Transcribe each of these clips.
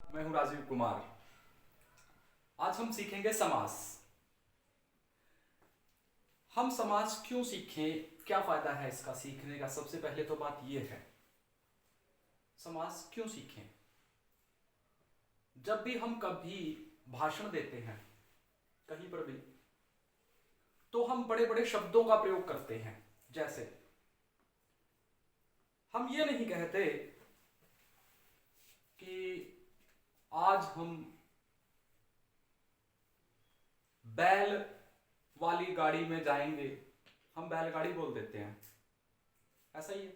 मैं हूं राजीव कुमार। आज हम सीखेंगे समास। हम समास क्यों सीखें, क्या फायदा है इसका सीखने का? सबसे पहले तो बात यह है, समास क्यों सीखें। जब भी हम कभी भाषण देते हैं कहीं पर भी, तो हम बड़े बड़े शब्दों का प्रयोग करते हैं। जैसे हम ये नहीं कहते कि आज हम बैल वाली गाड़ी में जाएंगे, हम बैलगाड़ी बोल देते हैं। ऐसा ही है,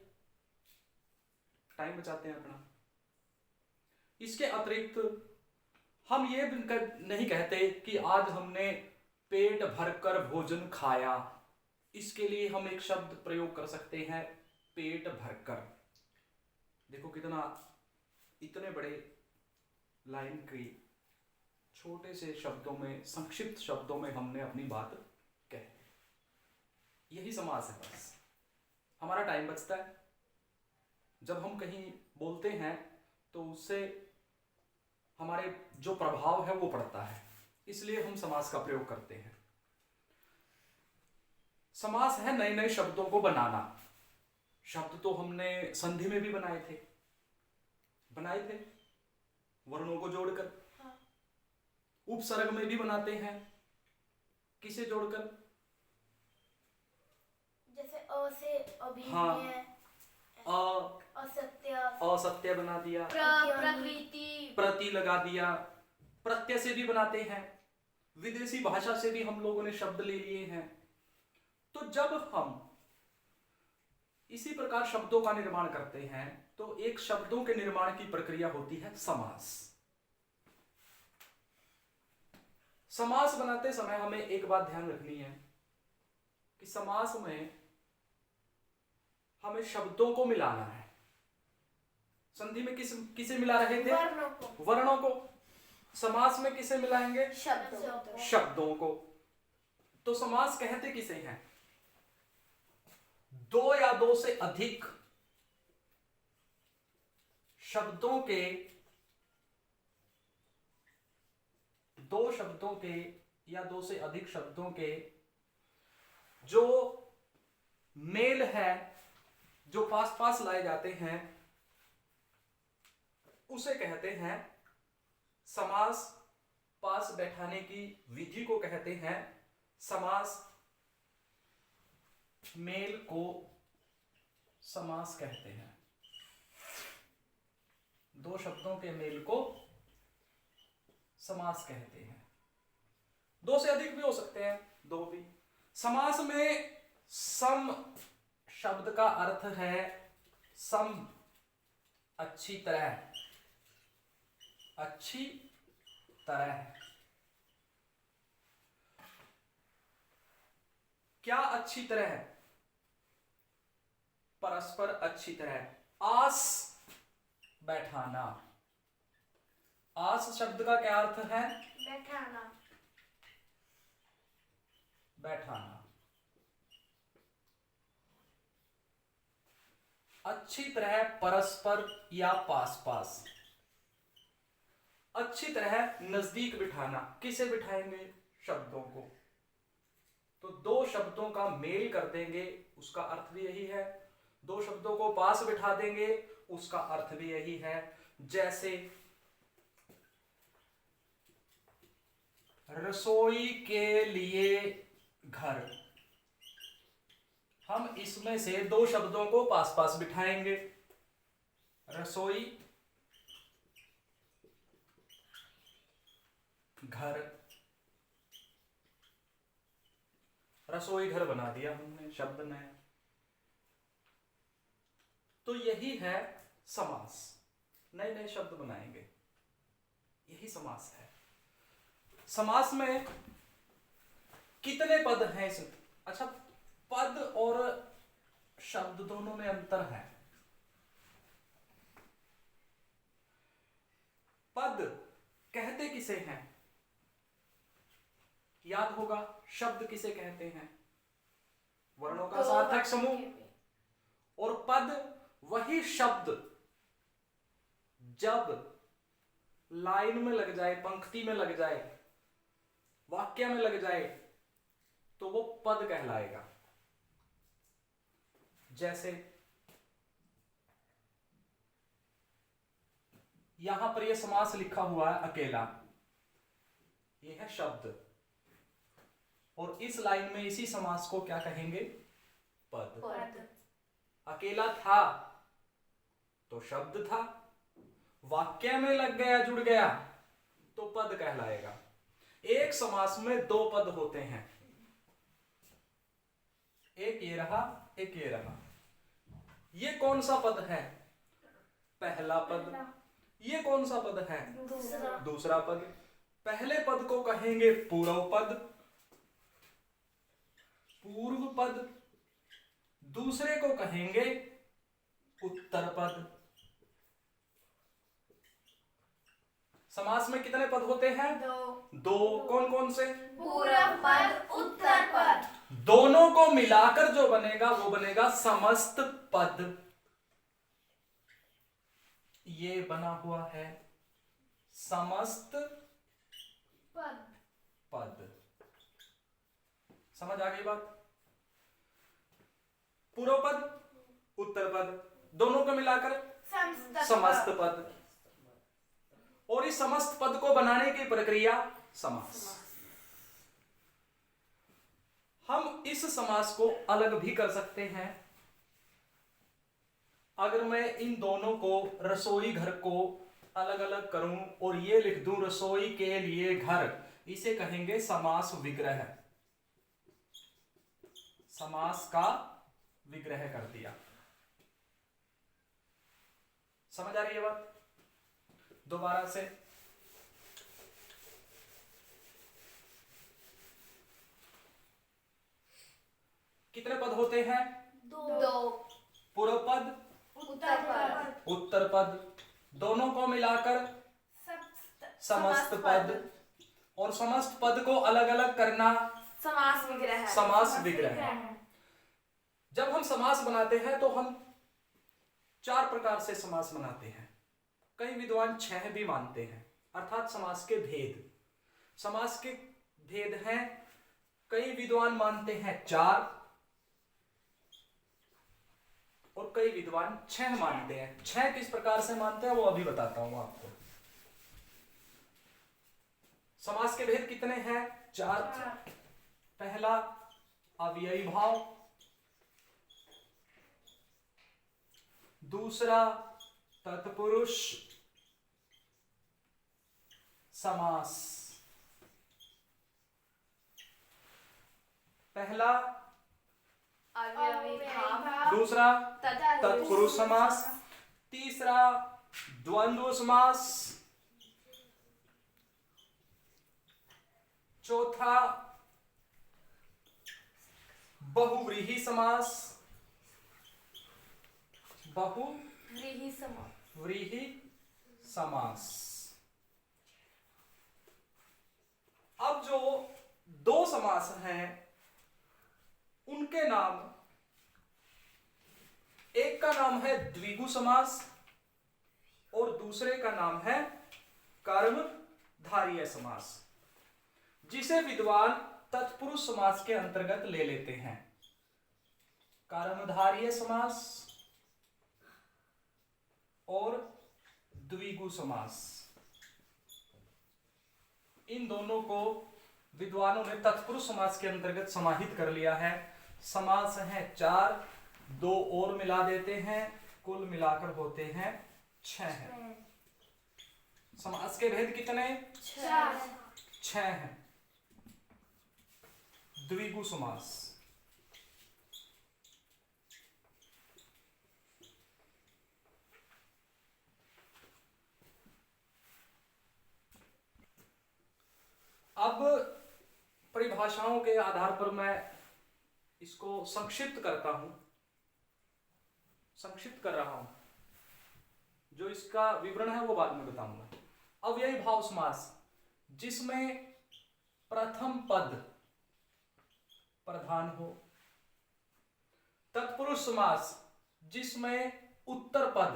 टाइम बचाते हैं अपना। इसके अतिरिक्त हम ये नहीं कहते कि आज हमने पेट भरकर भोजन खाया। इसके लिए हम एक शब्द प्रयोग कर सकते हैं, पेट भरकर। देखो कितना, इतने बड़े लाइन की छोटे से शब्दों में, संक्षिप्त शब्दों में हमने अपनी बात कह। यही समास है। बस हमारा टाइम बचता है। जब हम कहीं बोलते हैं तो उससे हमारे जो प्रभाव है वो पड़ता है, इसलिए हम समास का प्रयोग करते हैं। समास है नए नए शब्दों को बनाना। शब्द तो हमने संधि में भी बनाए थे वर्णों को जोड़कर। हाँ। उपसर्ग में भी बनाते हैं, किसे जोड़कर? जैसे अ से अभिनय। हाँ, असत्य, असत्य बना दिया, प्रकृति, प्रति लगा दिया। प्रत्यय से भी बनाते हैं, विदेशी भाषा से भी हम लोगों ने शब्द ले लिए हैं। तो जब हम इसी प्रकार शब्दों का निर्माण करते हैं तो एक शब्दों के निर्माण की प्रक्रिया होती है समास। समास बनाते समय हमें एक बात ध्यान रखनी है कि समास में हमें शब्दों को मिलाना है। संधि में किसे मिला रहे थे? वर्णों को। समास में किसे मिलाएंगे? शब्दों को। तो समास कहते किसे हैं? दो या दो से अधिक शब्दों के, दो शब्दों के या दो से अधिक शब्दों के जो मेल है, जो पास पास लाए जाते हैं, उसे कहते हैं समास। पास बैठाने की विधि को कहते हैं समास। मेल को समास कहते हैं। दो शब्दों के मेल को समास कहते हैं। दो से अधिक भी हो सकते हैं, दो भी। समास में सम शब्द का अर्थ है सम, अच्छी तरह, अच्छी तरह। क्या अच्छी तरह? परस्पर अच्छी तरह। आस बैठाना। आस शब्द का क्या अर्थ है? बैठाना, बैठाना। अच्छी तरह, परस्पर या पास पास। अच्छी तरह नजदीक बिठाना। किसे बिठाएंगे? शब्दों को। तो दो शब्दों का मेल कर देंगे, उसका अर्थ भी यही है। दो शब्दों को पास बिठा देंगे, उसका अर्थ भी यही है। जैसे रसोई के लिए घर, हम इसमें से दो शब्दों को पास पास बिठाएंगे। रसोई, घर। रसोई घर बना दिया हमने, शब्द नया। तो यही है समास। नए नए शब्द बनाएंगे, यही समास है। समास में कितने पद हैं इसमें? अच्छा, पद और शब्द दोनों में अंतर है। पद कहते किसे हैं? याद होगा, शब्द किसे कहते हैं? वर्णों का सार्थक समूह। और पद वही शब्द जब लाइन में लग जाए, पंक्ति में लग जाए, वाक्य में लग जाए, तो वो पद कहलाएगा। जैसे यहां पर यह समास लिखा हुआ है अकेला, यह है शब्द, और इस लाइन में इसी समास को क्या कहेंगे? पद। पद। अकेला था तो शब्द था, वाक्य में लग गया, जुड़ गया, तो पद कहलाएगा। एक समास में दो पद होते हैं, एक ये रहा, एक ये रहा। ये कौन सा पद है? पहला पद। ये कौन सा पद है? दूसरा। दूसरा पद। पहले पद को कहेंगे पूर्व पद, पूर्व पद। दूसरे को कहेंगे उत्तर पद। समास में कितने पद होते हैं? दो। कौन कौन से? पूर्व पद, उत्तर पद। दोनों को मिलाकर जो बनेगा वो बनेगा समस्त पद। ये बना हुआ है समस्त पद। पद। समझ आ गई बात? पूर्व पद, उत्तर पद, दोनों को मिलाकर समस्त पद। और इस समस्त पद को बनाने की प्रक्रिया समास। हम इस समास को अलग भी कर सकते हैं। अगर मैं इन दोनों को, रसोई घर को अलग अलग करूं और ये लिख दूं रसोई के लिए घर, इसे कहेंगे समास विग्रह। समास का विग्रह कर दिया। समझ आ रही है बात? दोबारा से कितने पद होते हैं? दो। पूर्व पद, उत्तर पद। उत्तर पद, दोनों को मिलाकर समस्त पद। और समस्त पद को अलग अलग करना समास विग्रह। समास विग्रह। जब हम समास बनाते हैं तो हम चार प्रकार से समास बनाते हैं। कई विद्वान 6 भी मानते हैं, अर्थात समास के भेद। समास के भेद हैं, कई विद्वान मानते हैं 4 और कई विद्वान 6 मानते हैं। 6 किस प्रकार से मानते हैं वो अभी बताता हूं आपको। समास के भेद कितने हैं? 4। पहला अव्ययी भाव, दूसरा तत्पुरुष समास। पहला, अव्ययी भाव। दूसरा तत्पुरुष समास, तीसरा द्वंद्व समास, चौथा बहुव्रीहि समास, बहुव्रीहि समास। व्रीहि समास। अब जो दो समास हैं उनके नाम, एक का नाम है द्विगु समास और दूसरे का नाम है कर्मधारय समास, जिसे विद्वान तत्पुरुष समास के अंतर्गत ले लेते हैं। कर्मधारय समास और द्विगु समास, इन दोनों को विद्वानों ने तत्पुरुष समास के अंतर्गत समाहित कर लिया है। समास हैं 4, 2 और मिला देते हैं, कुल मिलाकर होते हैं 6 हैं। समास के भेद कितने? 6 हैं। द्विगु समास, अब परिभाषाओं के आधार पर मैं इसको संक्षिप्त करता हूं, संक्षिप्त कर रहा हूं। जो इसका विवरण है वो बाद में बताऊंगा। अव्ययी भाव समास, जिसमें प्रथम पद प्रधान हो। तत्पुरुष समास, जिसमें उत्तर पद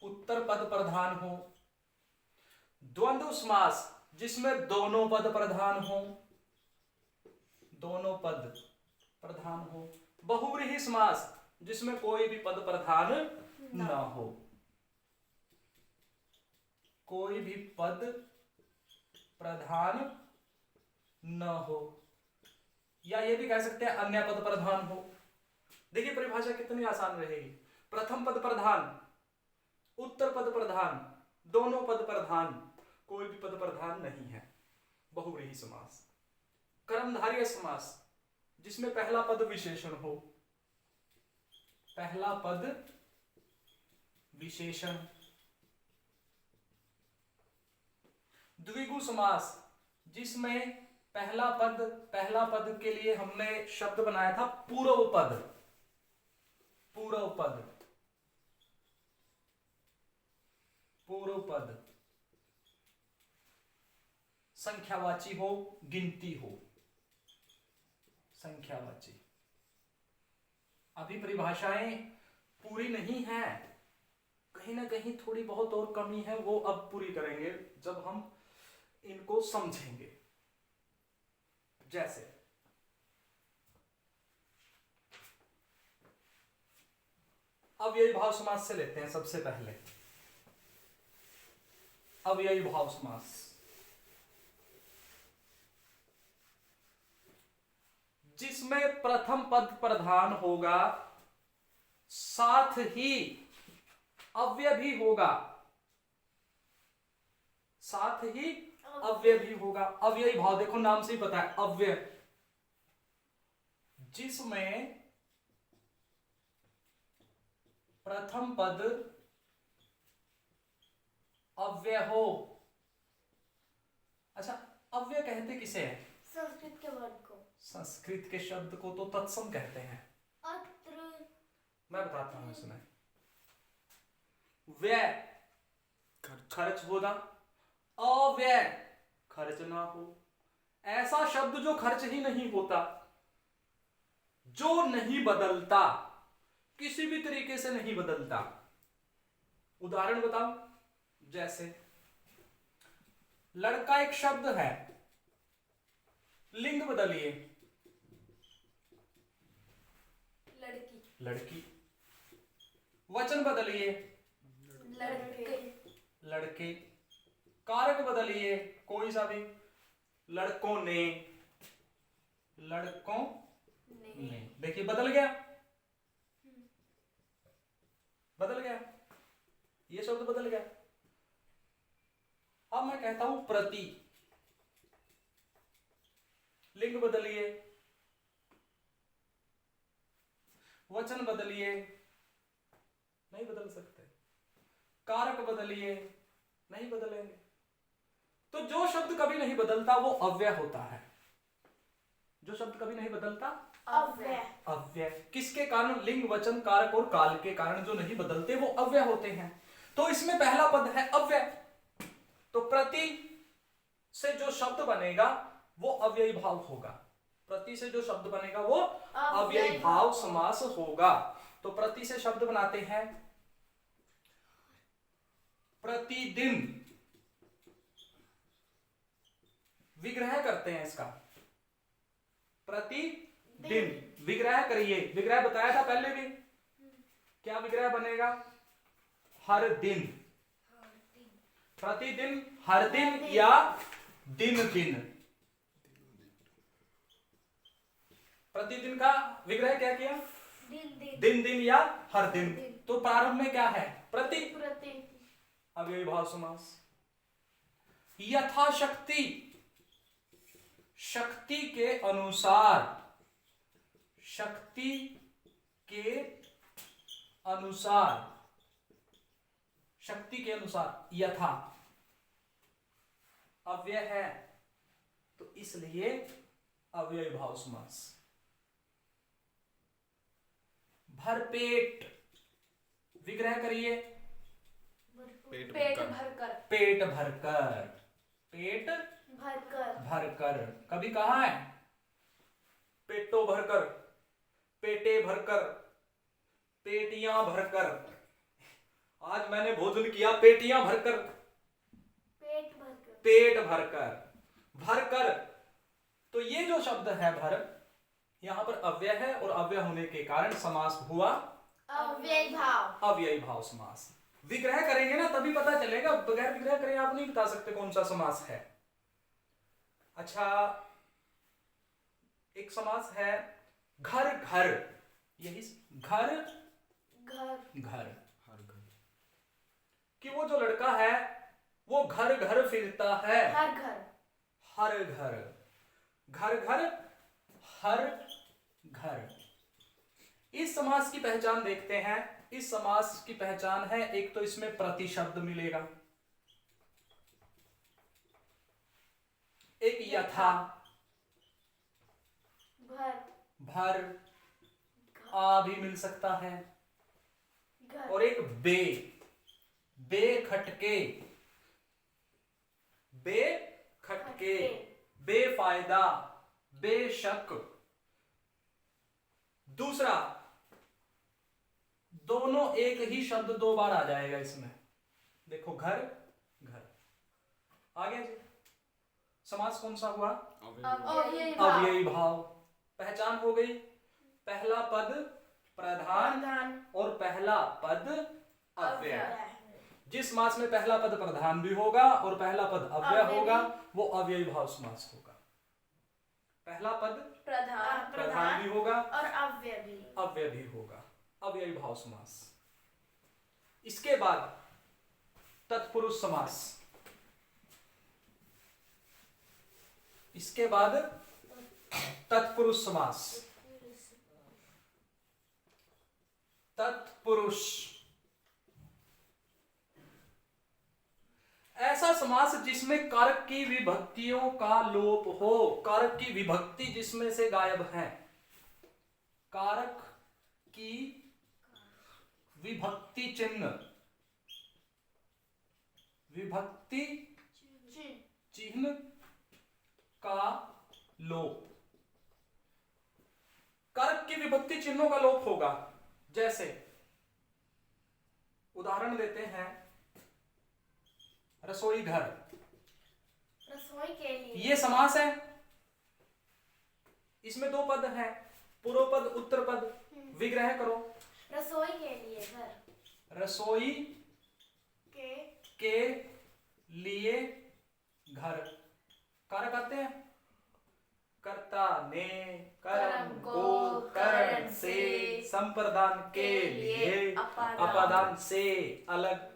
उत्तर पद प्रधान हो। द्वंद्व समास जिसमें दोनों पद प्रधान हो, दोनों पद प्रधान हो। बहुव्रीहि समास जिसमें कोई भी पद प्रधान न हो, कोई भी पद प्रधान न हो, या ये भी कह सकते हैं अन्य पद प्रधान हो। देखिए परिभाषा कितनी आसान रहेगी। प्रथम पद प्रधान, उत्तर पद प्रधान, दोनों पद प्रधान, कोई भी पद प्रधान नहीं है, बहुव्रीहि समास। कर्मधारय समास जिसमें पहला पद विशेषण हो, पहला पद विशेषण। द्विगु समास जिसमें पहला पद के लिए हमने शब्द बनाया था पूर्व पद, पूर्व पद, पूर्व पद संख्यावाची हो, गिनती हो, संख्यावाची। अभी परिभाषाएं पूरी नहीं है, कहीं ना कहीं थोड़ी बहुत और कमी है, वो अब पूरी करेंगे जब हम इनको समझेंगे। जैसे अव्ययी भाव समास से लेते हैं सबसे पहले। अव्ययी भाव समास जिसमें प्रथम पद प्रधान होगा, साथ ही अव्यय भी होगा, साथ ही अव्यय भी होगा। अव्ययी भाव देखो नाम से ही पता है, अव्यय जिसमें प्रथम पद अव्यय हो। अच्छा, अव्यय कहते किसे हैं? संस्कृत के वर्ड को। संस्कृत के शब्द को तो तत्सम कहते हैं। अत्र मैं बताता हूं, सुना। व्यय खर्च होना, अव्यय खर्च ना हो। ऐसा शब्द जो खर्च ही नहीं होता, जो नहीं बदलता, किसी भी तरीके से नहीं बदलता। उदाहरण बताओ, जैसे लड़का एक शब्द है, लिंग बदलिए, लड़की, लड़की। वचन बदलिए, लड़के, लड़के। कारक बदलिए कोई सा भी, लड़कों ने, लड़कों ने। देखिए बदल गया, बदल गया, ये शब्द बदल गया। अब मैं कहता हूं प्रति, लिंग बदलिए, वचन बदलिए, नहीं बदल सकते। कारक बदलिए, नहीं बदलेंगे। तो जो शब्द कभी नहीं बदलता वो अव्यय होता है। जो शब्द कभी नहीं बदलता अव्यय। अव्यय किसके कारण? लिंग, वचन, कारक और काल के कारण जो नहीं बदलते वो अव्यय होते हैं। तो इसमें पहला पद है अव्यय, तो प्रति से जो शब्द बनेगा वो अव्ययी भाव होगा। प्रति से जो शब्द बनेगा वो अव्ययी भाव समास होगा। तो प्रति से शब्द बनाते हैं प्रतिदिन, विग्रह करते हैं इसका, प्रतिदिन। विग्रह करिए, विग्रह बताया था पहले भी, क्या विग्रह बनेगा? हर दिन, प्रतिदिन, हर दिन या दिन दिन। प्रतिदिन का विग्रह क्या किया? दिन दिन या हर दिन। तो प्रारंभ में क्या है? प्रति, अव्ययी भाव समास। यथाशक्ति, शक्ति के अनुसार, शक्ति के अनुसार, शक्ति के अनुसार। यथा अव्यय है तो इसलिए अव्ययी भाव समास। भरपेट, विग्रह करिए, पेट भरकर, पेट भरकर, पेट भरकर, भरकर। कभी कहा है पेटो भरकर, पेटे भरकर, पेटियां भरकर, आज मैंने भोजन किया पेटियां भरकर। पेट भरकर। पेट भरकर, भरकर। तो ये जो शब्द है भर, यहां पर अव्यय है और अव्यय होने के कारण समास हुआ अव्ययी भाव। अव्ययी भाव समास। विग्रह करेंगे ना तभी पता चलेगा, बगैर विग्रह करे आप नहीं बता सकते कौन सा समास है। अच्छा, एक समास है घर घर, यही घर घर। घर, कि वो जो लड़का है वो घर घर फिरता है। हर घर। हर घर, घर घर, हर घर। इस समास की पहचान देखते हैं। इस समास की पहचान है, एक तो इसमें प्रतिशब्द मिलेगा, एक यथा, भर। भर, आ भी मिल सकता है, घर। और एक बे, बेखटके, बेखटके, बेफायदा, बेशक। दूसरा, दोनों एक ही शब्द दो बार आ जाएगा इसमें। देखो घर घर। आगे जी, समास कौन सा हुआ? अव्ययी भाव। अव्ययी भाव। पहचान हो गई, पहला पद प्रधान और पहला पद अव्यय। जिस समास में पहला पद प्रधान भी होगा और पहला पद अव्यय होगा वो अव्ययी भाव समास होगा। पहला पद प्रधान भी होगा और अव्यय भी होगा, अव्ययी भाव समास। इसके बाद तत्पुरुष समास। इसके बाद तत्पुरुष समास। तत्पुरुष ऐसा समास जिसमें कारक की विभक्तियों का लोप हो। कारक की विभक्ति जिसमें से गायब है। कारक की विभक्ति चिन्ह, विभक्ति चिन्ह का लोप। कारक की विभक्ति चिन्हों का लोप होगा। जैसे उदाहरण देते हैं, रसोई घर, रसोई के लिए। ये समास है। इसमें दो पद हैं, पूर्व पद उत्तर पद। विग्रह करो। रसोई के लिए घर। रसोई के लिए घर। कारक आते हैं, कर्ता ने, कर्म को, करण से, संप्रदान के लिए, अपादान से अलग,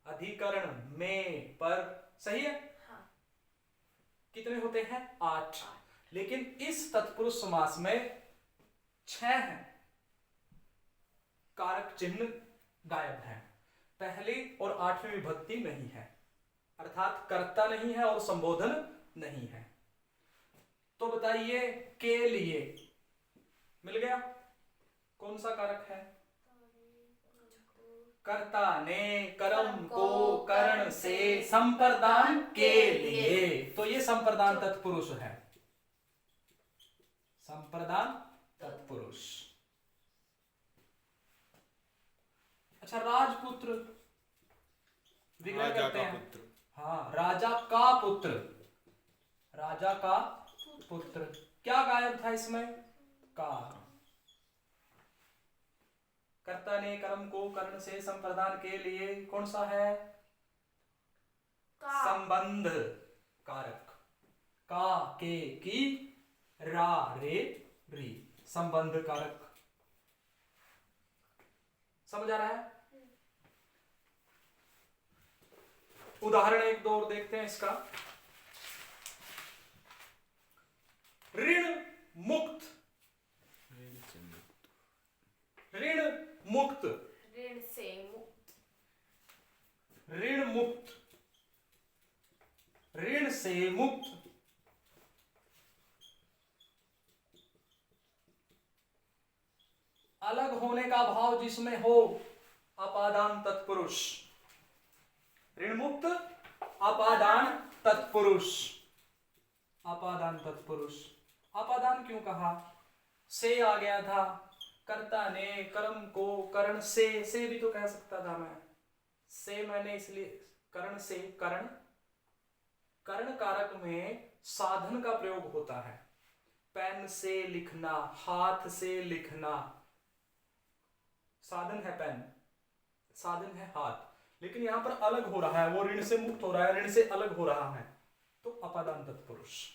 अधिकरण में, पर। सही है? हाँ। कितने होते हैं? 8। लेकिन इस तत्पुरुष समास में 6 हैं। कारक चिन्ह गायब है। पहली और 8वीं विभक्ति नहीं है, अर्थात कर्ता नहीं है और संबोधन नहीं है। तो बताइए, के लिए मिल गया, कौन सा कारक है? कर्ता ने, कर्म को, करण से, संप्रदान के लिए। तो ये संप्रदान तत्पुरुष है। संप्रदान तत्पुरुष। अच्छा, राजपुत्र, विग्रह करते हैं। हाँ, राजा का पुत्र, राजा का पुत्र। क्या गायब था इसमें? का। कर्ता ने, कर्म को, करण से, संप्रदान के लिए, कौन सा है? संबंध कारक। का, के, की, रा, रे, री, संबंध कारक। समझ आ रहा है? उदाहरण एक दो और देखते हैं इसका। ऋण मुक्त, ऋण मुक्त, ऋण से मुक्त, ऋण मुक्त, ऋण से मुक्त। अलग होने का भाव जिसमें हो, अपादान तत्पुरुष। ऋण मुक्त, अपादान तत्पुरुष। अपादान तत्पुरुष। अपादान क्यों कहा? से आ गया था। कर्ता ने, कर्म को, करण से भी तो कह सकता था मैं। से मैंने इसलिए कर्ण से कर्ण कर्ण कारक में साधन का प्रयोग होता है। पेन से लिखना, हाथ से लिखना, साधन है पेन, साधन है हाथ, लेकिन यहां पर अलग हो रहा है, वो ऋण से मुक्त हो रहा है, ऋण से अलग हो रहा है, तो अपादान तत्पुरुष।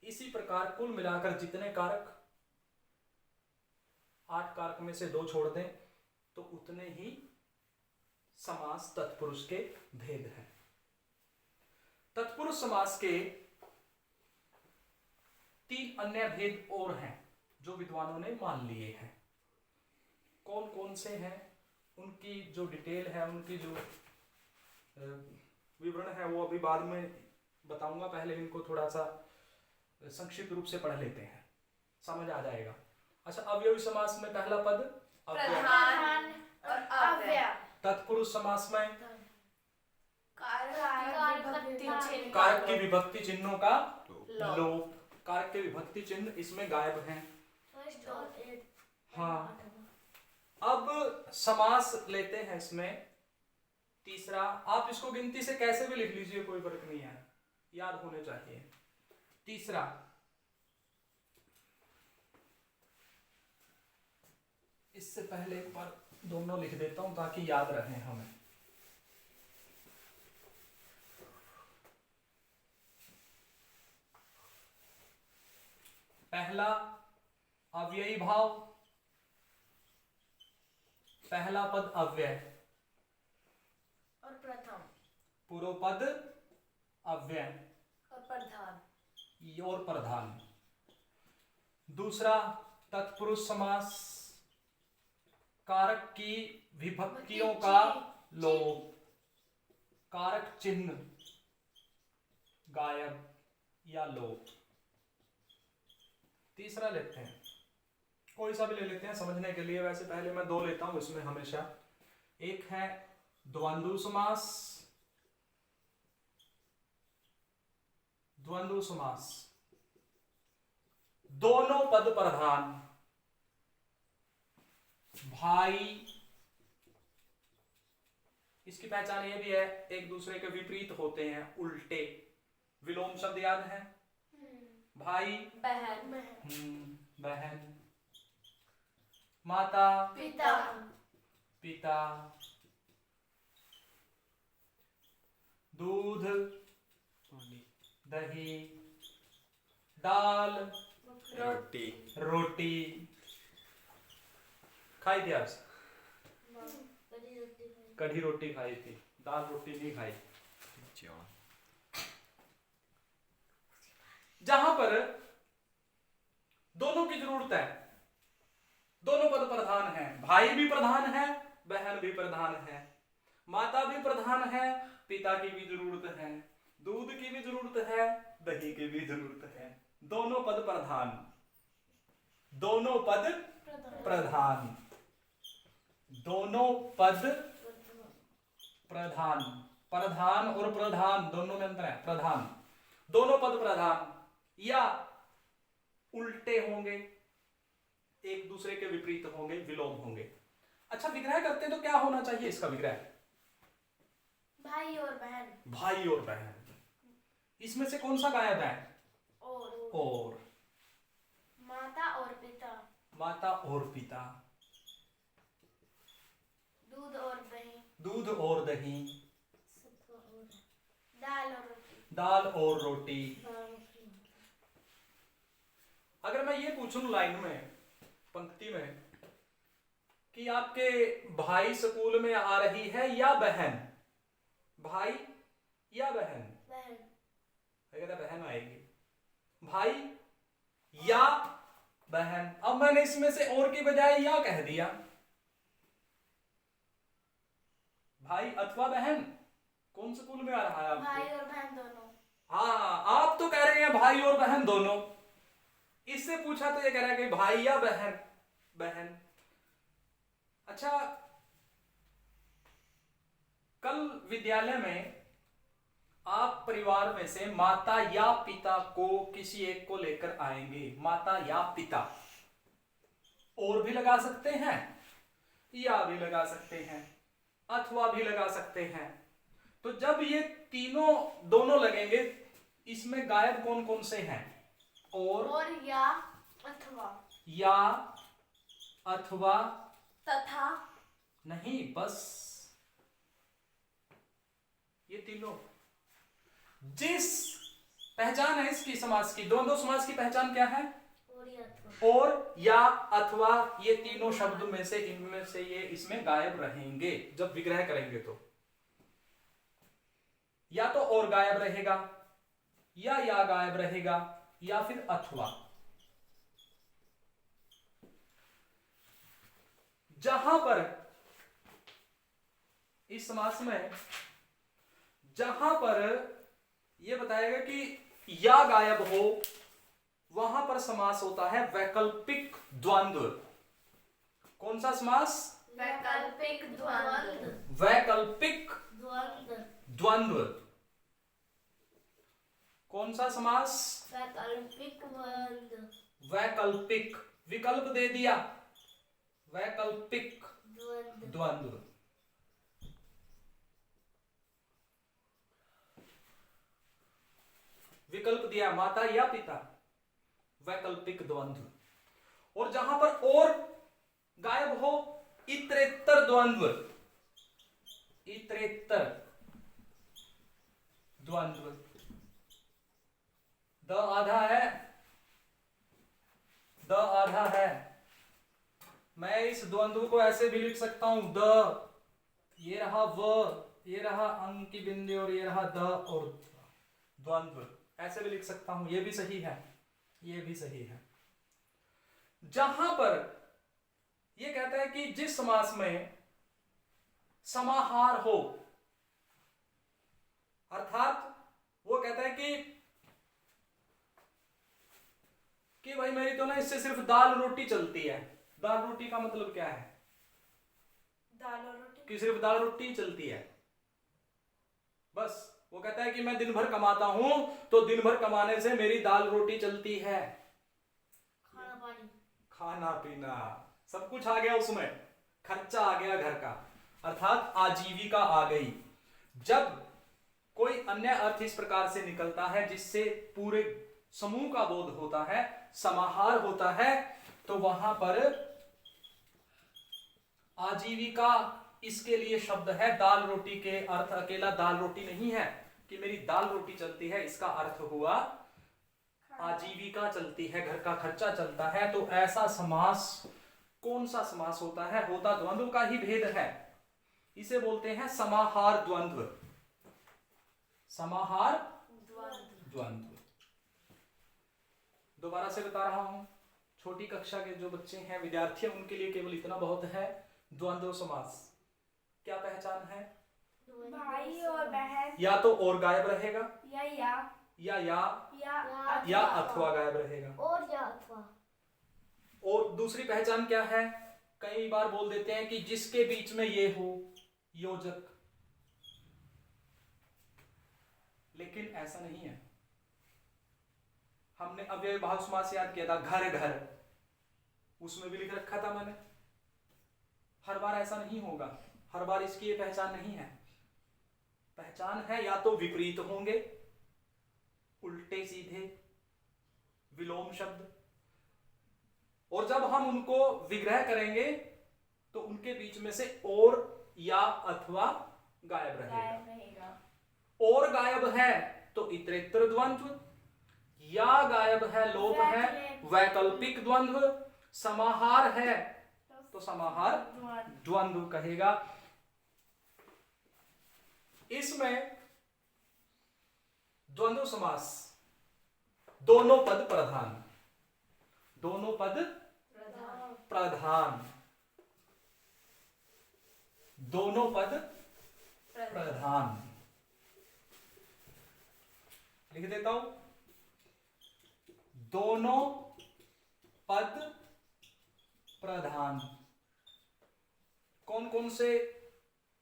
इसी प्रकार कुल मिलाकर जितने कारक, 8 कारक में से 2 छोड़ दें तो उतने ही समास तत्पुरुष के भेद हैं। तत्पुरुष समास के 3 अन्य भेद और हैं जो विद्वानों ने मान लिए हैं। कौन कौन से हैं, उनकी जो डिटेल है, उनकी जो विवरण है वो अभी बाद में बताऊंगा, पहले इनको थोड़ा सा संक्षिप्त रूप से पढ़ लेते हैं, समझ आ जाएगा। अच्छा, अवयवी समास में पहला पद अव्यय, प्रधान और अव्यय। तत्पुरुष समास में कारक की विभक्ति चिन्हों का लोप, कारक के विभक्ति चिन्ह इसमें गायब हैं। हाँ, अब समास लेते हैं इसमें तीसरा। आप इसको गिनती से कैसे भी लिख लीजिए, कोई फर्क नहीं है, याद होने चाहिए। तीसरा, इससे पहले पर दोनों लिख देता हूं ताकि याद रहे हमें। पहला अव्ययी भाव, पहला पद अव्यय और प्रथम पूर्व पद अव्यय और प्रधान और प्रधान। दूसरा तत्पुरुष समास, कारक की विभक्तियों का लोप, कारक चिन्ह गायब या लोप। तीसरा लेते हैं, कोई सा भी ले लेते हैं समझने के लिए, वैसे पहले मैं 2 लेता हूं इसमें हमेशा। एक है द्वंद्व समास, द्वंद्व समास दोनों पद प्रधान, भाई, इसकी पहचान यह भी है एक दूसरे के विपरीत होते हैं, उल्टे। विलोम शब्द याद है, भाई बहन बहन, माता पिता पिता, दूध दही, दाल रोटी रोटी। खाई थी आज? कढ़ी रोटी खाई थी, दाल रोटी नहीं खाई। जहां पर दोनों की जरूरत है, दोनों पद प्रधान है, भाई भी प्रधान है, बहन भी प्रधान है, माता भी प्रधान है, पिता की भी जरूरत है, दूध की भी जरूरत है, दही की भी जरूरत है, दोनों पद प्रधान, दोनों पद प्रधान, दोनों पद प्रधान। प्रधान और प्रधान दोनों में अंतर है। प्रधान, दोनों पद प्रधान या उल्टे होंगे, एक दूसरे के विपरीत होंगे, विलोम होंगे। अच्छा, विग्रह करते हैं तो क्या होना चाहिए इसका विग्रह? भाई और बहन। भाई और बहन, इसमें से कौन सा गायब है? और। माता और पिता। माता और पिता, दूध और दही। दूध और दही, दाल और रोटी। दाल और रोटी। अगर मैं ये पूछूं लाइन में, पंक्ति में, कि आपके भाई स्कूल में आ रही है या बहन, भाई या बहन? बहन। अगर बहन आएगी, भाई या बहन। अब मैंने इसमें से और की बजाय या कह दिया, भाई अथवा बहन। कौन स्कूल में आ रहा है आपको? भाई और बहन दोनों। हाँ, आप तो कह रहे हैं भाई और बहन दोनों, इससे पूछा तो ये कह रहा है कि भाई या बहन, बहन। अच्छा, कल विद्यालय में आप परिवार में से माता या पिता को किसी एक को लेकर आएंगे, माता या पिता, और भी लगा सकते हैं या भी लगा सकते हैं। अथवा भी लगा सकते हैं। तो जब ये तीनों दोनों लगेंगे, इसमें गायब कौन कौन से हैं? और या अथवा तथा नहीं, बस ये तीनों। जिस पहचान है इसकी समास की, द्वंद्व समास की पहचान क्या है? और या अथवा, ये तीनों शब्द में से इनमें से ये इसमें गायब रहेंगे जब विग्रह करेंगे तो। या तो और गायब रहेगा, या गायब रहेगा, या फिर अथवा। जहां पर इस समास में जहां पर यह बताएगा कि या गायब हो, वहां पर समास होता है वैकल्पिक द्वंद्व। कौन सा समास? वैकल्पिक द्वंद्व। वैकल्पिक द्वंद्व। कौन सा समास? वैकल्पिक द्वंद्व। वैकल्पिक, विकल्प दे दिया, वैकल्पिक द्वंद्व। विकल्प दिया माता या पिता, वैकल्पिक द्वंद्व। और जहां पर और गायब हो, इतरेत्तर द्वंद्व। इतरेत्तर द्वंद्व। द आधा है, द आधा है। मैं इस द्वंद्व को ऐसे भी लिख सकता हूं, द, ये रहा व, ये रहा अंक की बिंदु, और ये रहा द और द्वंद्व, ऐसे भी लिख सकता हूं। ये भी सही है, ये भी सही है। जहां पर ये कहता है कि जिस समास में समाहार हो, अर्थात वो कहता है कि भाई मेरी तो ना इससे सिर्फ दाल रोटी चलती है। दाल रोटी का मतलब क्या है? दाल और रोटी। कि सिर्फ दाल रोटी चलती है, बस। वो कहता है कि मैं दिन भर कमाता हूं, तो दिन भर कमाने से मेरी दाल रोटी चलती है। खाना पानी, खाना पीना सब कुछ आ गया उसमें, खर्चा आ गया घर का, अर्थात आजीविका आ गई। जब कोई अन्य अर्थ इस प्रकार से निकलता है जिससे पूरे समूह का बोध होता है, समाहार होता है, तो वहां पर आजीविका इसके लिए शब्द है। दाल रोटी के अर्थ अकेला दाल रोटी नहीं है कि मेरी दाल रोटी चलती है, इसका अर्थ हुआ आजीविका चलती है, घर का खर्चा चलता है। तो ऐसा समास कौन सा समास होता है? होता द्वंद्व का ही भेद है, इसे बोलते हैं समाहार द्वंद्व। समाहार द्वंद्व। दोबारा से बता रहा हूं, छोटी कक्षा के जो बच्चे हैं, विद्यार्थी हैं, उनके लिए केवल इतना बहुत है। द्वंद्व समास क्या पहचान है? भाई और बहन, या तो और गायब रहेगा, या अथवा गायब रहेगा। और या अथवा। और दूसरी पहचान क्या है? कई बार बोल देते हैं कि जिसके बीच में ये हो, योजक, लेकिन ऐसा नहीं है। हमने अव्यय भाव समास याद किया था, घर घर, उसमें भी लिख रखा था मैंने। हर बार ऐसा नहीं होगा, हर बार इसकी ये पहचान नहीं है। पहचान है या तो विपरीत होंगे, उल्टे सीधे, विलोम शब्द, और जब हम उनको विग्रह करेंगे तो उनके बीच में से और या अथवा गायब रहेगा। और गायब है तो इतरेत्तर द्वंद्व, या गायब है, लोप है, वैकल्पिक द्वंद्व, समाहार है तो समाहार द्वंद्व कहेगा। इसमें द्वंद्व समास दोनों पद प्रधान, दोनों पद प्रधान, दोनों पद प्रधान। लिख देता हूं, दोनों पद प्रधान। कौन कौन से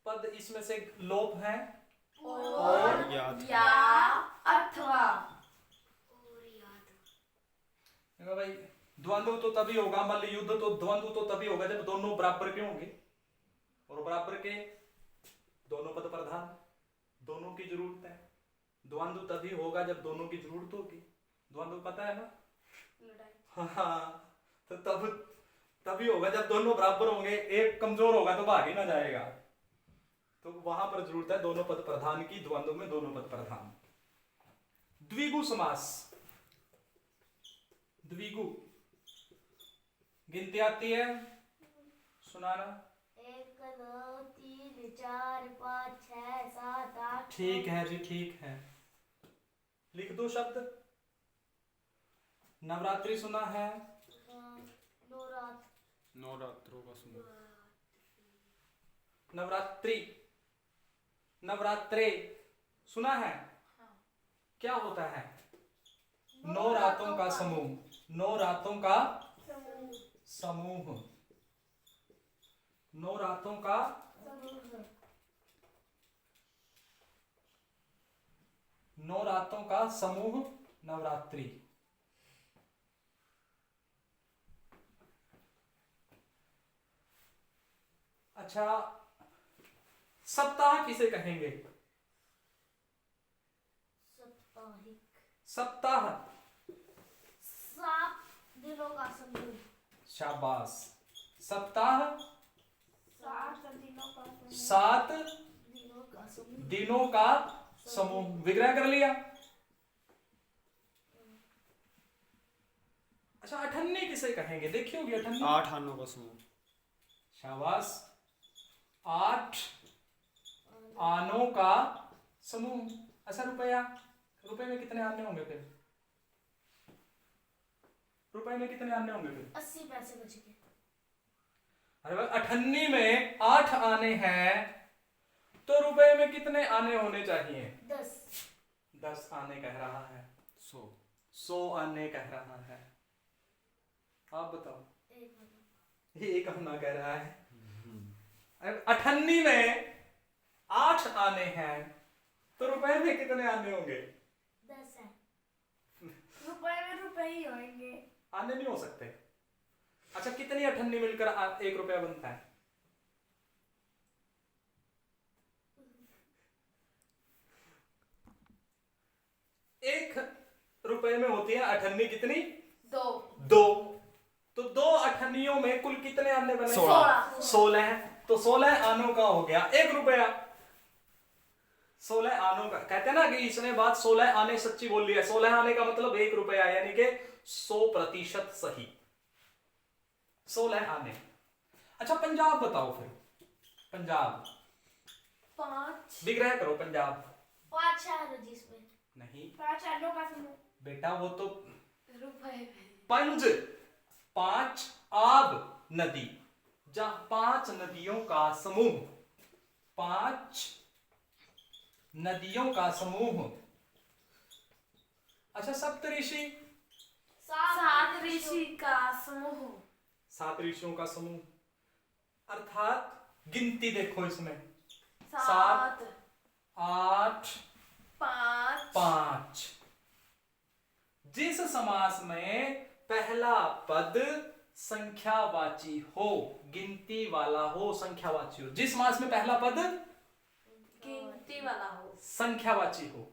पद इसमें से लोप हैं? और या अथवा। देखो भाई, द्वंद्व तो तभी होगा, मल्ल युद्ध तो द्वंद्व तो तभी होगा जब दोनों बराबर के होंगे, और बराबर के दोनों की जरूरत है। द्वंद्व तभी होगा जब दोनों की जरूरत होगी। द्वंद्व पता है ना? हाँ, तो तभी होगा जब दोनों बराबर होंगे। एक कमजोर होगा तो भाग ही ना जाएगा। तो वहां पर जरूरत है दोनों पद प्रधान की। द्वंद्व में दोनों पद प्रधान। द्विगु समास। द्विगु गिनती आती है, सुनाना। 1 2 3 4 5 6 7 8। ठीक है जी, ठीक है। लिख दो शब्द। नवरात्रि सुना है? नवरात्रों का समूह। नवरात्रि, नवरात्रे सुना है? क्या होता है? 9 रातों का समूह। 9 रातों का समूह। 9 रातों का 9 रातों का समूह नवरात्रि। अच्छा, सप्ताह किसे कहेंगे? साप्ताहिक। सप्ताह 7 दिनों का समूह। शाबाश। सप्ताह 7 दिनों का समूह। 7 दिनों का समूह। दिनों का समूह। विग्रह कर लिया। अच्छा, अठन्नी किसे कहेंगे? देखी होगी अठन्नी। 8 आनों का समूह। शाबाश। 8 आनों का समूह। अच्छा, रुपया, रुपए में कितने आने होंगे फिर? रुपए में कितने आने होंगे फिर? 80 पैसे बच गए। अरे भाई, अठन्नी में 8 आने हैं तो रुपए में कितने आने होने चाहिए? 10। 10 आने कह रहा है। 100 आने कह रहा है। आप बताओ। 1 एक आना कह रहा है। अरे, अठन्नी में 8 आने हैं तो रुपए में कितने आने होंगे? 10 है। रुपए में रुपए ही होंगे। आने नहीं हो सकते। अच्छा, कितनी अठन्नी मिलकर 1 रुपया बनता है? एक रुपए में होती है अठन्नी कितनी? 2। 2। तो 2 अठन्नियों में कुल कितने आने बने? 16। 16। तो 16 आनों का हो गया 1 रुपया। 16 आनों का कहते हैं ना कि इसने बात 16 आने सच्ची बोल लिया। 16 आने का मतलब 1 रुपया, यानी कि 100% सही। 16 आने। अच्छा, पंजाब बताओ फिर। पंजाब 5। विग्रह करो। पंजाब 5 शहर जिसमें नहीं 5 शहरों का समूह। बेटा, वो तो रुपए। पंज। 5 आब नदी, जहां 5 नदियों का समूह। 5 नदियों का समूह। अच्छा, सप्तऋषि। 7 ऋषि का समूह। 7 ऋषियों का समूह। अर्थात गिनती देखो इसमें। 7 8 5 5। जिस समास में पहला पद संख्यावाची हो, गिनती वाला हो, संख्यावाची हो। जिस समास में पहला पद गिनती वाला हो, संख्यावाची हो।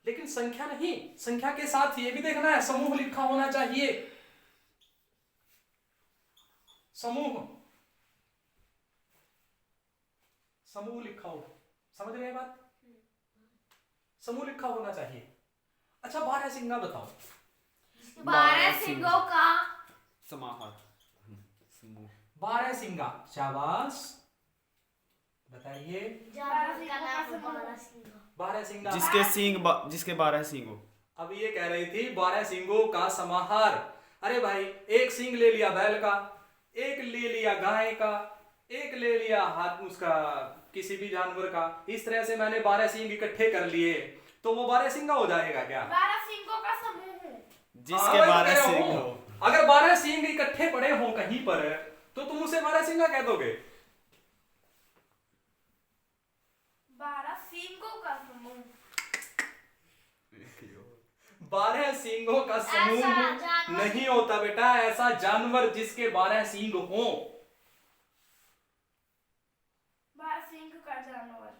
लेकिन संख्या नहीं, संख्या के साथ ये भी देखना है समूह लिखा होना चाहिए। समूह, समूह लिखा हो। समझ रहे हैं बात? समूह लिखा होना चाहिए। अच्छा, 12 सिंगा बताओ। 12 सिंगों का समाहार समूह। 12 सिंगा। शाबाश, बताइए। जानवर का नाम 12 सिंह। 12 सिंगा। जिसके 12 सींग हो। अब ये कह रही थी 12 सिंगों का समाहार। अरे भाई, एक सिंग ले लिया बैल का, एक ले लिया गाय का, एक ले लिया हाथ उसका किसी भी जानवर का। इस तरह से मैंने 12 सिंग इकट्ठे कर लिए, तो वो 12 सिंगा हो जाएगा क्या? 12 सिंगों का समूह है। जिसके हाँ, 12 तो सींग हो। अगर 12 सिंग इकट्ठे पड़े हो कहीं पर तो तुम उसे 12 सिंगा कह दोगे। 12 सिंगों का समूह। 12 सींगों का समूह ऐसा जानवर नहीं होता बेटा, ऐसा जानवर जिसके 12 सींग हो। 12 सिंह का जानवर।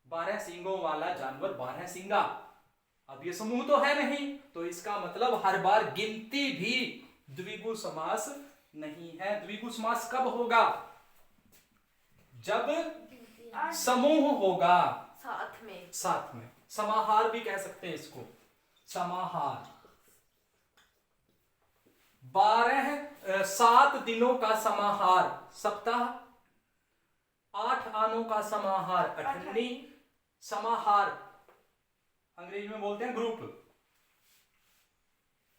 12 सींगों वाला जानवर 12 सींगा। अब ये समूह तो है नहीं, तो इसका मतलब हर बार गिनती भी द्विगु समास नहीं है। द्विगु समास कब होगा? जब समूह होगा साथ में। साथ में। समाहार भी कह सकते हैं इसको, समाहार। 7 दिनों का समाहार सप्ताह, 8 आनों का समाहार अठन्नी। समाहार अंग्रेजी में बोलते हैं ग्रुप,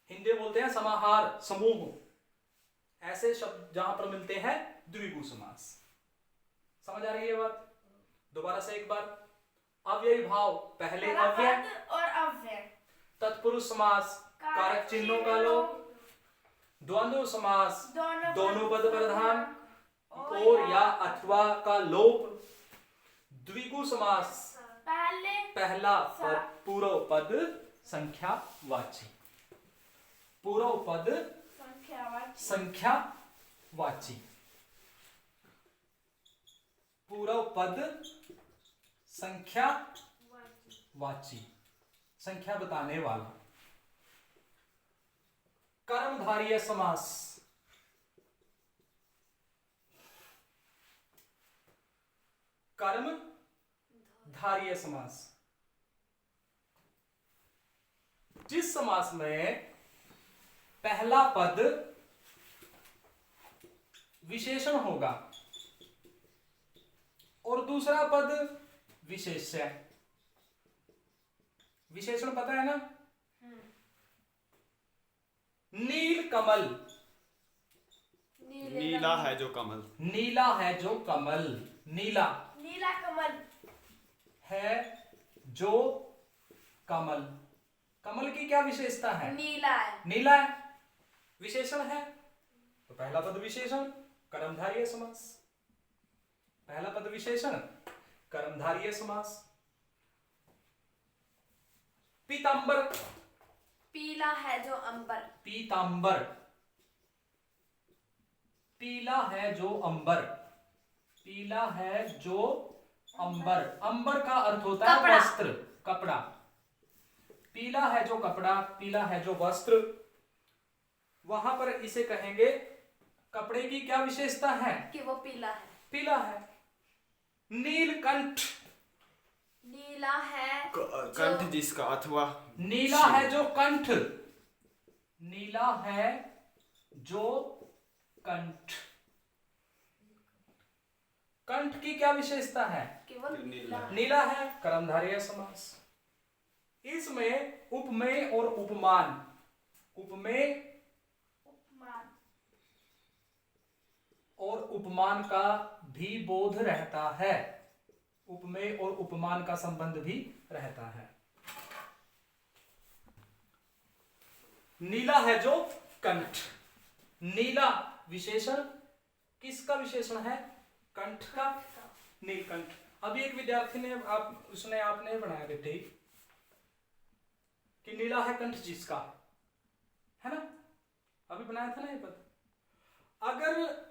हिंदी में बोलते हैं समाहार, समूह। ऐसे शब्द जहां पर मिलते हैं द्विगु समास। समझ आ रही है बात? दोबारा से एक बार। अव्ययी भाव पहले अव्यय और अव्यय। तत्पुरुष समास कारक चिन्हों का लोप। द्वंद्व समास दोनों पद प्रधान और या अथवा का लोप। द्विगु समास पहला पद पूर्व पद संख्यावाची, पूर्व पद संख्यावाची, पूर्व पद संख्यावाची, संख्या बताने वाला। कर्मधारय समास कर्मधारय समास जिस समास में पहला पद विशेषण होगा और दूसरा पद विशेष्य। विशेषण पता है ना? नील कमल, नीला है जो कमल, नीला है जो कमल, नीला नीला कमल है जो कमल। कमल की क्या विशेषता है? नीला है। नीला है, विशेषण है, तो पहला पद विशेषण कर्मधारय समास। पहला पद विशेषण कर्मधारय समास। पीतांबर, पीला है जो अंबर, पीतांबर, पीला है जो अंबर, पीला है जो अंबर। अंबर का अर्थ होता है कपड़ा। वस्त्र, कपड़ा। पीला है जो कपड़ा, पीला है जो वस्त्र। वहां पर इसे कहेंगे कपड़े की क्या विशेषता है? कि वो पीला है। पीला है। नीलकंठ, नीला है कंठ जिसका अथवा नीला है जो कंठ, नीला है जो कंठ। कंठ की क्या विशेषता है? केवल नीला है। नीला है, कर्मधारय समास। इसमें उपमेय और उपमान, उपमेय और उपमान का भी बोध रहता है। उपमेय और उपमान का संबंध भी रहता है। नीला है जो कंठ, नीला विशेषण किसका विशेषण है? कंठ का, नीलकंठ। अभी एक विद्यार्थी ने उसने आपने बनाया बेटे कि नीला है कंठ जिसका, है ना? अभी बनाया था ना ये पद। अगर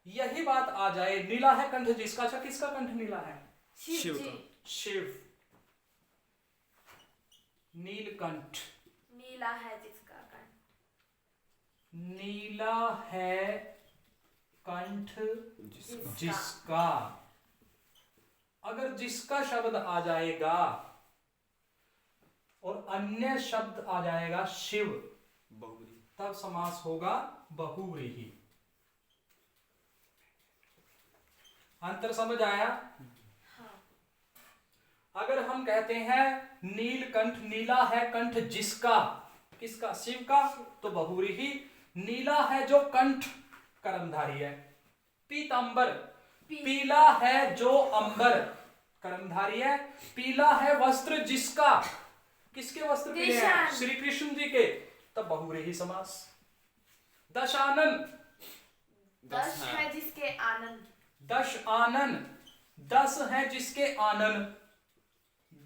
यही बात आ जाए नीला है कंठ जिसका, अच्छा किसका कंठ नीला है? शिव जी। का। शिव। नीलकंठ, नीला है जिसका कंठ, नीला है कंठ जिसका जिसका। अगर जिसका शब्द आ जाएगा और अन्य शब्द आ जाएगा शिव, बहुरी, तब समास होगा बहुव्रीहि। अंतर समझ आया? हाँ। अगर हम कहते हैं नीलकंठ, नीला है कंठ जिसका, किसका? शिव का, तो बहुव्रीहि। नीला है जो कंठ कर्मधारी है। पीतांबर, पीला है जो अंबर कर्मधारी है। पीला है वस्त्र जिसका, किसके वस्त्र पीले हैं? कृष्ण। श्री कृष्ण जी के, तब बहुव्रीहि समास। दशानन, 10 है जिसके आनंद, 10 आनन, 10 है जिसके आनन,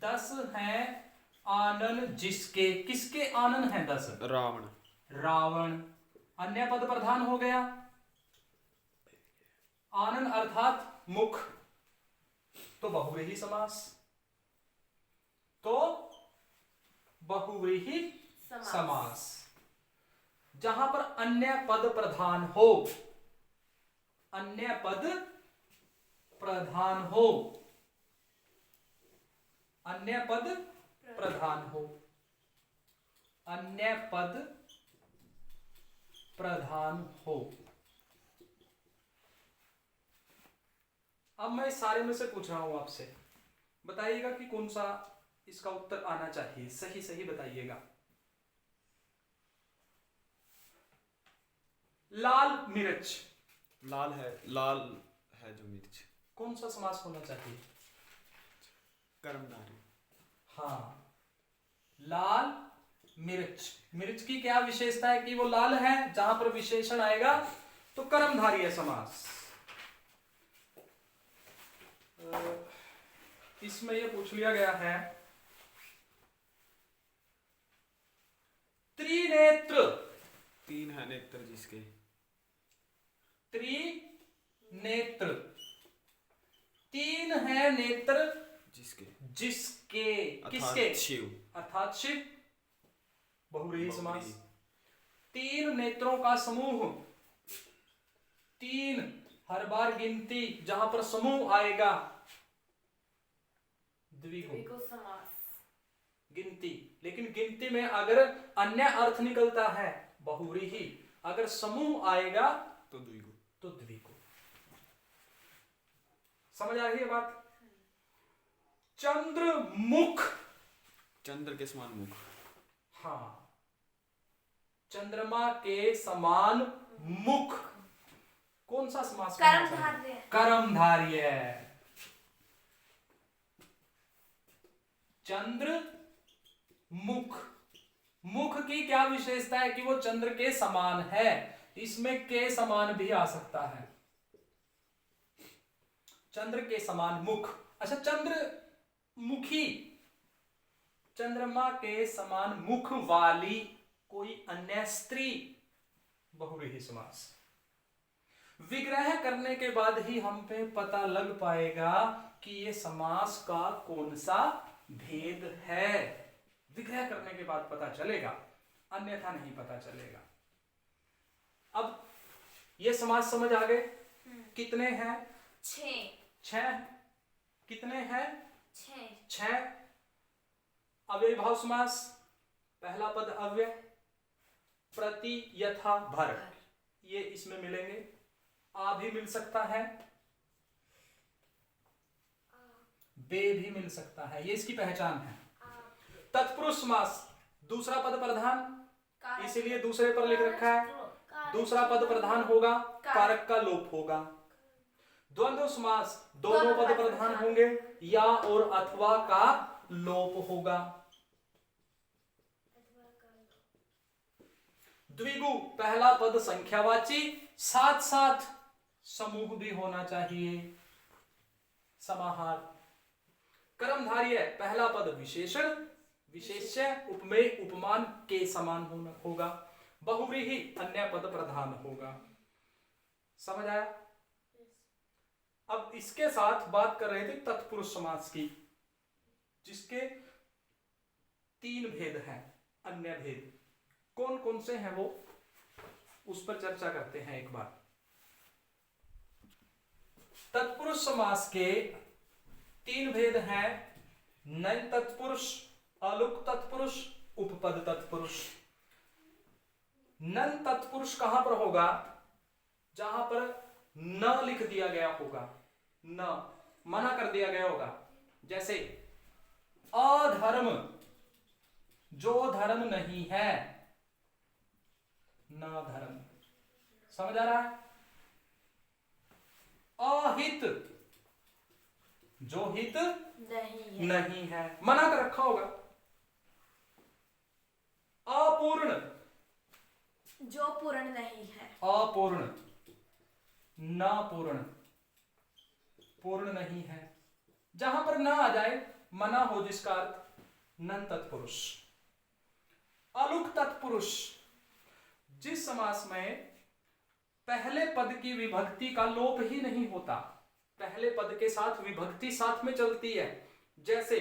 10 है आनन जिसके, किसके आनन है 10? रावण, रावण। अन्य पद प्रधान हो गया। आनन अर्थात मुख, तो बहुव्रीहि समास, तो बहुव्रीहि समास। जहां पर अन्य पद प्रधान हो, अन्य पद प्रधान हो, अन्य पद प्रधान हो, अन्य पद प्रधान हो। अब मैं इस सारे में से पूछ रहा हूं आपसे, बताइएगा कि कौन सा इसका उत्तर आना चाहिए, सही सही बताइएगा। लाल मिर्च, लाल है जो मिर्च। कौन सा समास होना चाहिए? कर्मधारय। हाँ, लाल मिर्च। मिर्च की क्या विशेषता है कि वो लाल है, जहां पर विशेषण आएगा तो कर्मधारय समास। इसमें यह पूछ लिया गया है, त्रिनेत्र। तीन है नेत्र जिसके। त्रिनेत्र, तीन है नेत्र जिसके। जिसके, किसके? अर्थात शिव। अर्थात शिव, बहुव्रीहि समास। बहुव्रीहि। तीन नेत्रों का समूह, तीन हर बार गिनती, जहां पर समूह आएगा द्विगु द्विगु समास। गिनती, लेकिन गिनती में अगर अन्य अर्थ निकलता है बहुव्रीहि, अगर समूह आएगा तो द्विगु। तो द्विगु। समझ आ रही है बात? चंद्रमुख, चंद्र के समान मुख। हाँ, चंद्रमा के समान मुख। कौन सा समास? कर्मधारय। कर्मधारय। चंद्र मुख, मुख की क्या विशेषता है कि वो चंद्र के समान है, इसमें के समान भी आ सकता है। चंद्र के समान मुख। अच्छा, चंद्रमुखी, चंद्रमा के समान मुख वाली कोई अन्य स्त्री, बहुव्रीहि समास। विग्रह करने के बाद ही हम पे पता लग पाएगा कि ये समास का कौन सा भेद है। विग्रह करने के बाद पता चलेगा, अन्यथा नहीं पता चलेगा। अब ये समास समझ आ गए? कितने हैं? 6। कितने हैं? 6। अव्ययी भाव समास, पहला पद अव्यय, प्रति, यथा, भर, ये इसमें मिलेंगे। आ भी मिल सकता है, बे भी मिल सकता है, ये इसकी पहचान है। तत्पुरुष समास, दूसरा पद प्रधान, इसीलिए दूसरे पर लिख रखा है। दूसरा पद प्रधान होगा, कारक का लोप होगा। द्वंद्व समास, दोनों पद प्रधान होंगे, या और अथवा का लोप होगा। द्विगु, पहला पद संख्यावाची, साथ साथ समूह भी होना चाहिए, समाहार। कर्मधारय, पहला पद विशेषण, विशेष्य, उपमेय, उपमान के समान होगा। बहुव्रीहि, अन्य पद प्रधान होगा। समझ आया? अब इसके साथ बात कर रहे थे तत्पुरुष समास की, जिसके 3 भेद हैं, अन्य भेद। कौन कौन से हैं वो, उस पर चर्चा करते हैं एक बार। तत्पुरुष समास के 3 भेद हैं, नञ तत्पुरुष, अलुक तत्पुरुष, उपपद तत्पुरुष। नञ तत्पुरुष कहां पर होगा? जहां पर न लिख दिया गया होगा, न मना कर दिया गया होगा। जैसे अधर्म, जो धर्म नहीं है, न धर्म। समझ आ रहा है? अहित, जो हित नहीं है, मना कर रखा होगा। अपूर्ण, जो पूर्ण नहीं है। अपूर्ण, न पूर्ण, पूर्ण नहीं है। जहां पर न आ जाए, मना हो, जिसका अर्थ नन तत्पुरुष। अलुक तत्पुरुष, जिस समास में पहले पद की विभक्ति का लोप ही नहीं होता, पहले पद के साथ विभक्ति साथ में चलती है। जैसे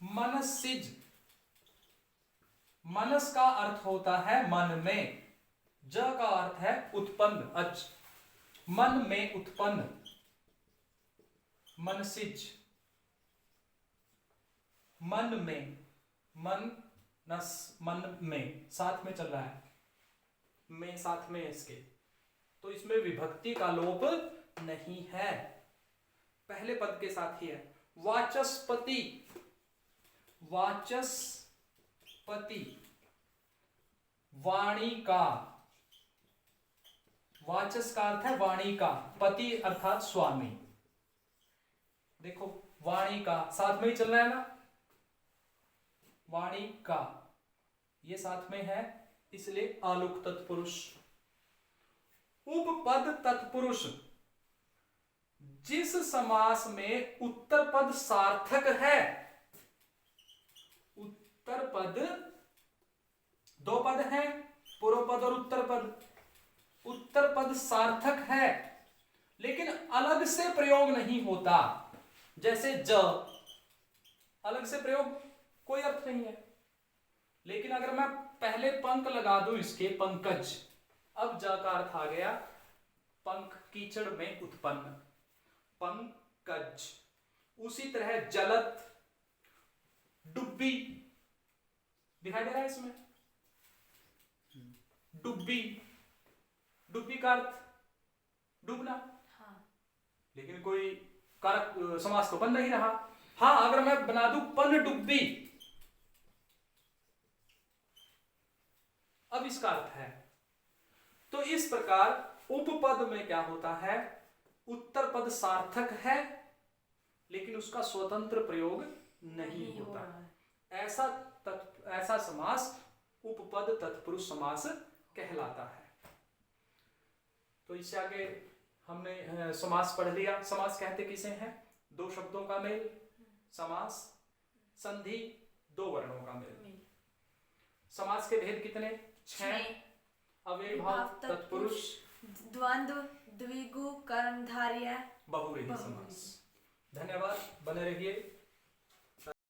मनसिज, मनस का अर्थ होता है मन में, ज का अर्थ है उत्पन्न, अच, मन में उत्पन्न, मनसिज, मन में, मन नस, मन में साथ में चल रहा है, में साथ में इसके, तो इसमें विभक्ति का लोप नहीं है, पहले पद के साथ ही है। वाचस्पति, वाचस्पति, वाणी का, वाचस का अर्थ है वाणी का, पति अर्थात स्वामी। देखो वाणी का साथ में ही चल रहा है ना, वाणी का ये साथ में है, इसलिए आलुक तत्पुरुष। उपपद तत्पुरुष, जिस समास में उत्तर पद सार्थक है, उत्तर पद, दो पद हैं, पूर्व पद और उत्तर पद, उत्तर पद सार्थक है लेकिन अलग से प्रयोग नहीं होता। जैसे ज, अलग से प्रयोग कोई अर्थ नहीं है, लेकिन अगर मैं पहले पंख लगा दूं इसके, पंकज, अब ज का अर्थ आ गया पंख, कीचड़ में उत्पन्न, पंकज। उसी तरह जलत, डुब्बी, दिखाई दे रहा है इसमें, डुब्बी, डुब्बी का अर्थ डूबना, हाँ। लेकिन कोई कारक समास तो बन नहीं रहा। हाँ, अगर मैं बना दूं पन डुब्बी, अब इसका अर्थ है। तो इस प्रकार उपपद में क्या होता है, उत्तर पद सार्थक है लेकिन उसका स्वतंत्र प्रयोग नहीं होता। ऐसा समास उपपद तत्पुरुष समास कहलाता है। तो इससे आगे हमने समास पढ़ लिया। समास कहते किसे हैं? दो शब्दों का मेल, समास, संधि, दो वर्णों का मेल। समास के भेद कितने? 6। अव्ययीभाव, तत्पुरुष, द्वंद्व, द्विगु, कर्मधारय, बहुव्रीहि समास। धन्यवाद, बने रहिए।